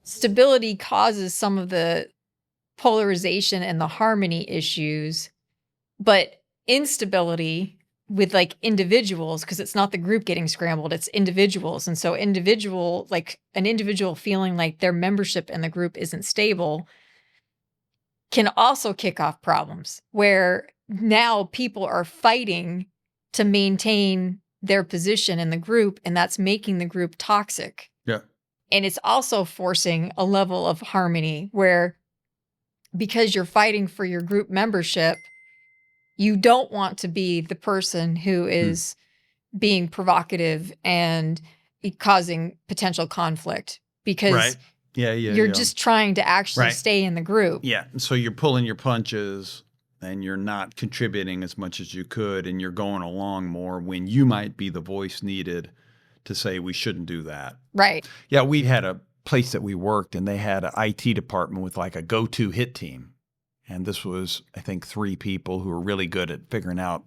stability causes some of the polarization and the harmony issues, but instability with like individuals, because it's not the group getting scrambled, it's individuals. And so an individual feeling like their membership in the group isn't stable can also kick off problems where now people are fighting to maintain their position in the group, and that's making the group toxic. Yeah. And it's also forcing a level of harmony where, because you're fighting for your group membership, you don't want to be the person who is being provocative and causing potential conflict, because Right. you're just trying to actually Right. stay in the group. Yeah. So you're pulling your punches and you're not contributing as much as you could, and you're going along more when you might be the voice needed to say we shouldn't do that. Right. Yeah, we had a place that we worked, and they had an IT department with like a go-to hit team. And this was, I think, 3 people who were really good at figuring out,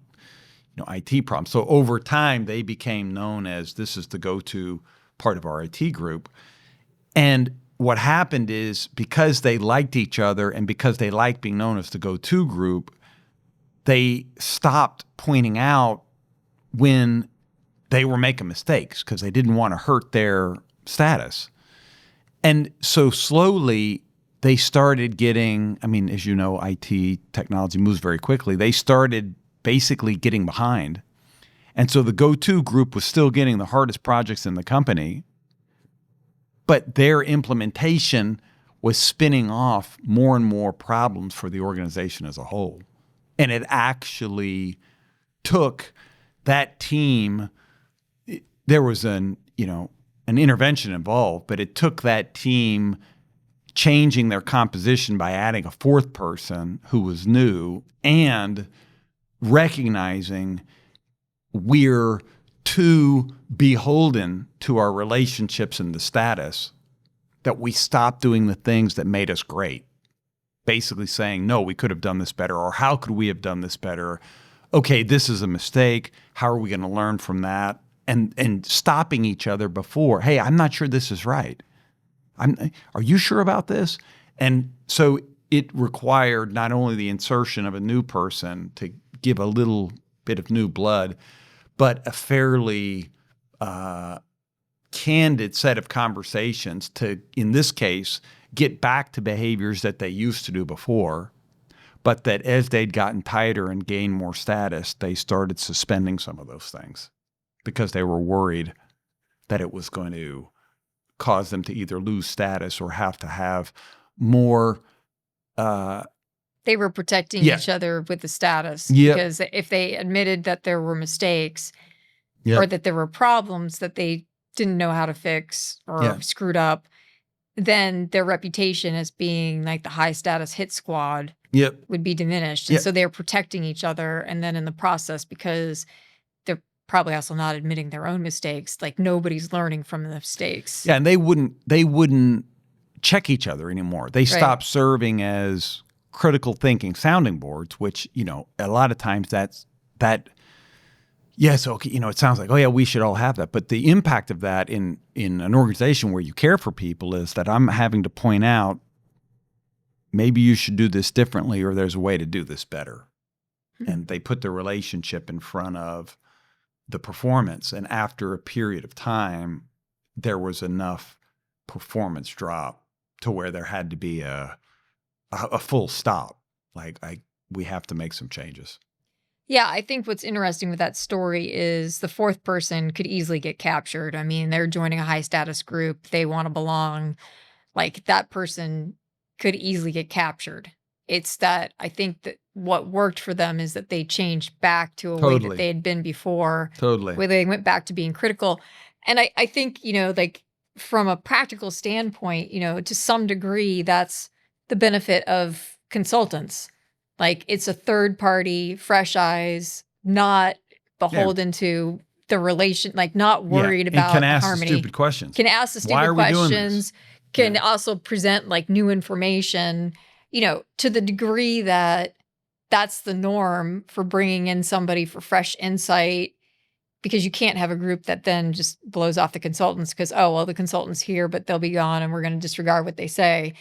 IT problems. So over time, they became known as, this is the go-to part of our IT group. And what happened is, because they liked each other and because they liked being known as the go-to group, they stopped pointing out when they were making mistakes because they didn't want to hurt their status. And so slowly they started getting, as you know, IT technology moves very quickly. They started basically getting behind. And so the go-to group was still getting the hardest projects in the company, but their implementation was spinning off more and more problems for the organization as a whole. And it actually took that team, there was an intervention involved, but it took that team changing their composition by adding a 4th person who was new and recognizing we're too beholden to our relationships and the status that we stopped doing the things that made us great. Basically saying, no, we could have done this better, or how could we have done this better? Okay, this is a mistake. How are we going to learn from that? And stopping each other before, hey, I'm not sure this is right. Are you sure about this? And so it required not only the insertion of a new person to give a little bit of new blood, but a fairly candid set of conversations to, in this case, get back to behaviors that they used to do before, but that as they'd gotten tighter and gained more status, they started suspending some of those things because they were worried that it was going to cause them to either lose status or have to have more. They were protecting each other with the status, Yep. because if they admitted that there were mistakes Yep. or that there were problems that they didn't know how to fix or screwed up, then their reputation as being like the high status hit squad would be diminished. And so they're protecting each other. And then in the process, because they're probably also not admitting their own mistakes, like nobody's learning from the mistakes. Yeah, and they wouldn't check each other anymore. They stopped serving as critical thinking sounding boards, which, a lot of times yes, okay, it sounds like, oh yeah, we should all have that. But the impact of that in an organization where you care for people is that I'm having to point out, maybe you should do this differently, or there's a way to do this better. Mm-hmm. And they put the relationship in front of the performance. And after a period of time, there was enough performance drop to where there had to be a full stop. We have to make some changes. Yeah, I think what's interesting with that story is the 4th person could easily get captured. They're joining a high status group. They want to belong. Like, that person could easily get captured. It's that I think that what worked for them is that they changed back to a way that they had been before. Where they went back to being critical. And I think, from a practical standpoint, to some degree, that's the benefit of consultants. Like, it's a third party, fresh eyes, not beholden to the relation, like not worried about can ask harmony. The stupid questions. Can ask the stupid questions. Can also present like new information, to the degree that that's the norm for bringing in somebody for fresh insight. because you can't have a group that then just blows off the consultants because, oh, well, the consultant's here, but they'll be gone and we're going to disregard what they say.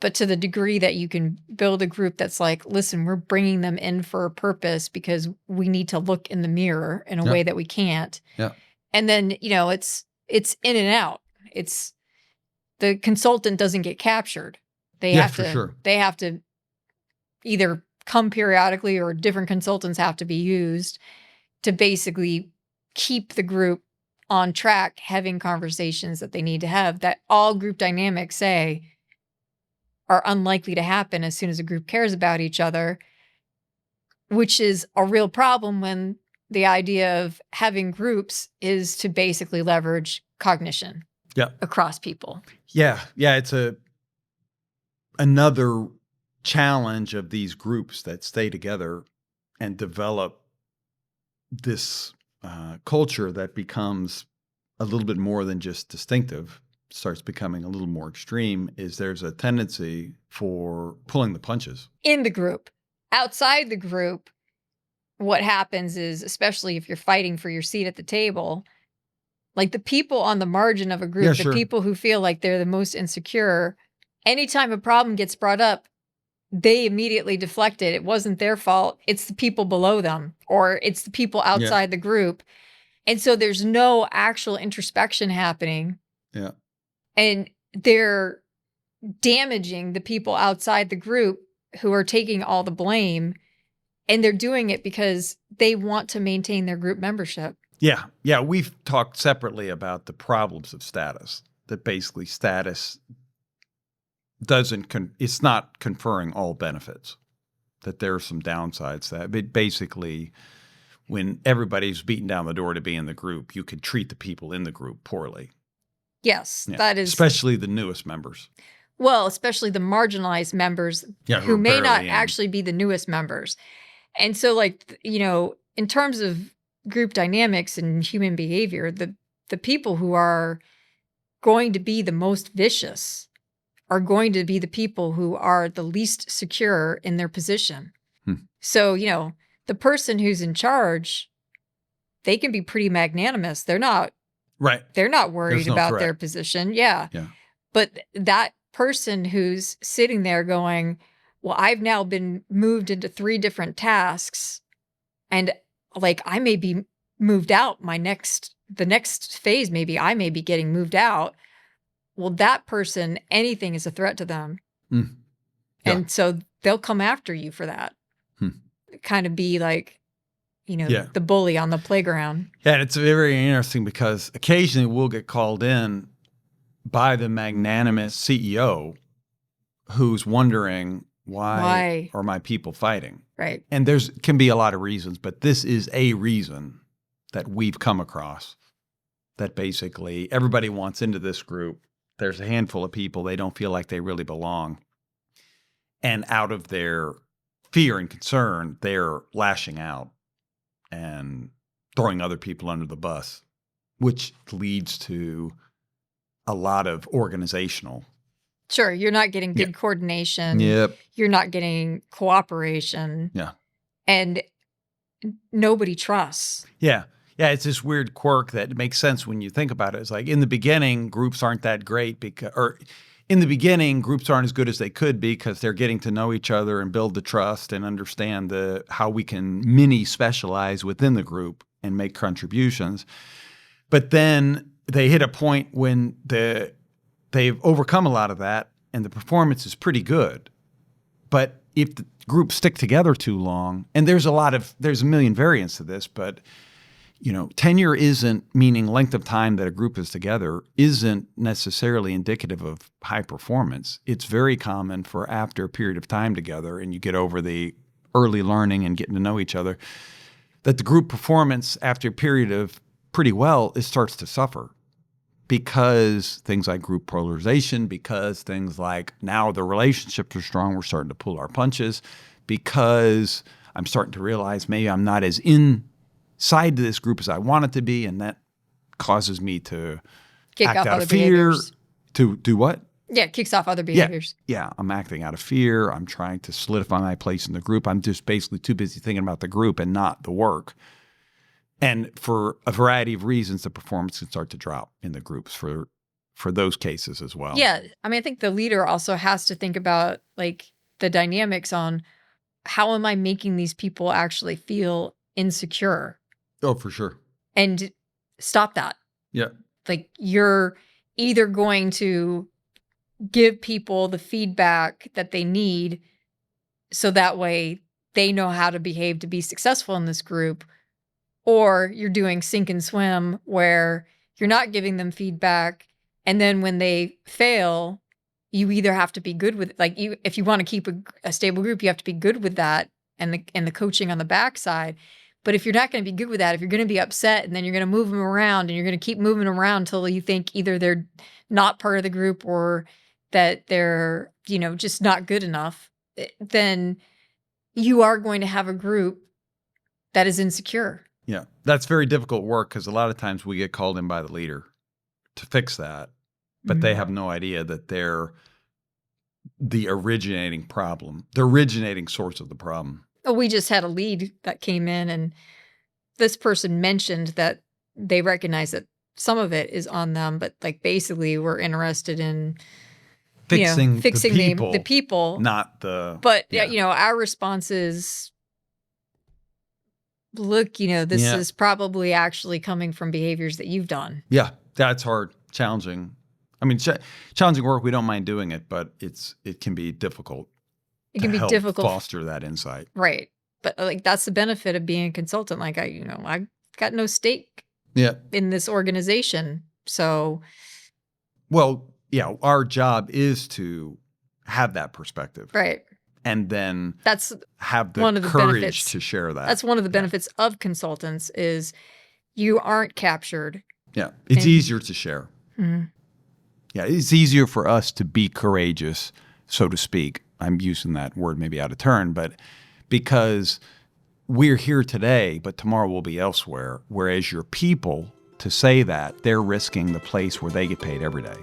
But to the degree that you can build a group that's like, listen, we're bringing them in for a purpose because we need to look in the mirror in a way that we can't. Yeah. And then, it's in and out. It's the consultant doesn't get captured. They have to, for sure. They have to either come periodically or different consultants have to be used to basically keep the group on track, having conversations that they need to have that all group dynamics say are unlikely to happen as soon as a group cares about each other, which is a real problem when the idea of having groups is to basically leverage cognition across people. Yeah. It's another challenge of these groups that stay together and develop this culture that becomes a little bit more than just distinctive, starts becoming a little more extreme, is there's a tendency for pulling the punches. In the group. Outside the group, what happens is, especially if you're fighting for your seat at the table, like the people on the margin of a group, the people who feel like they're the most insecure, anytime a problem gets brought up, they immediately deflect it. It wasn't their fault. It's the people below them, or it's the people outside the group. And so there's no actual introspection happening. Yeah. And they're damaging the people outside the group who are taking all the blame. And they're doing it because they want to maintain their group membership. Yeah. Yeah. We've talked separately about the problems of status, that basically status it's not conferring all benefits, that there are some downsides to that. But basically, when everybody's beating down the door to be in the group, you could treat the people in the group poorly. Yes, that is. Especially the newest members. Well, especially the marginalized members who may not actually be the newest members. And so, like, in terms of group dynamics and human behavior, the people who are going to be the most vicious are going to be the people who are the least secure in their position. So, the person who's in charge, they can be pretty magnanimous. They're not They're not worried about their position. Yeah. But that person who's sitting there going, well, I've now been moved into 3 different tasks, and like I may be moved out the next phase, maybe I may be getting moved out. Well, that person, anything is a threat to them. And so they'll come after you for that. Kind of be like, the bully on the playground. Yeah, and it's very interesting because occasionally we'll get called in by the magnanimous CEO who's wondering why are my people fighting? Right. And can be a lot of reasons, but this is a reason that we've come across, that basically everybody wants into this group. There's a handful of people, they don't feel like they really belong. And out of their fear and concern, they're lashing out and throwing other people under the bus, which leads to a lot of organizational. Sure, you're not getting good coordination. Yep. You're not getting cooperation. Yeah. And nobody trusts. Yeah. Yeah, it's this weird quirk that makes sense when you think about it. It's like in the beginning, groups aren't that great in the beginning, groups aren't as good as they could be because they're getting to know each other and build the trust and understand how we can mini specialize within the group and make contributions. But then they hit a point when they've overcome a lot of that and the performance is pretty good. But if the groups stick together too long, and there's a million variants to this, but tenure meaning length of time that a group is together isn't necessarily indicative of high performance. It's very common for after a period of time together and you get over the early learning and getting to know each other, that the group performance after a period of pretty well, it starts to suffer because things like group polarization, because things like now the relationships are strong, we're starting to pull our punches, because I'm starting to realize maybe I'm not as inside to this group as I want it to be, and that causes me to act out of fear. To do what? Yeah, it kicks off other behaviors. Yeah, I'm acting out of fear. I'm trying to solidify my place in the group. I'm just basically too busy thinking about the group and not the work. And for a variety of reasons, the performance can start to drop in the groups for those cases as well. Yeah. I mean, I think the leader also has to think about like the dynamics on how am I making these people actually feel insecure Oh, for sure. and stop that. Yeah. Like you're either going to give people the feedback that they need so that way they know how to behave to be successful in this group, or you're doing sink and swim where you're not giving them feedback. And then when they fail, you either have to be good with like if you want to keep a stable group, you have to be good with that and the coaching on the backside. But if you're not going to be good with that, if you're going to be upset and then you're going to move them around and you're going to keep moving them around until you think either they're not part of the group or that they're, just not good enough, then you are going to have a group that is insecure. Yeah. That's very difficult work because a lot of times we get called in by the leader to fix that, but they have no idea that they're the originating problem, the originating source of the problem. Oh, we just had a lead that came in and this person mentioned that they recognize that some of it is on them, but like basically we're interested in fixing the people, not the. But our response is, look, this is probably actually coming from behaviors that you've done. Yeah, that's hard, challenging. I mean, challenging work. We don't mind doing it, but it can be difficult. It can be difficult to foster that insight, right? But like that's the benefit of being a consultant. Like I got no stake. In this organization, so. Well, yeah, our job is to have that perspective, right? And then that's have the one of the courage benefits. To share that. That's one of the benefits of consultants is you aren't captured. Yeah, it's easier to share. Mm-hmm. Yeah, it's easier for us to be courageous, so to speak. I'm using that word maybe out of turn, but because we're here today, but tomorrow we'll be elsewhere. Whereas your people, to say that, they're risking the place where they get paid every day.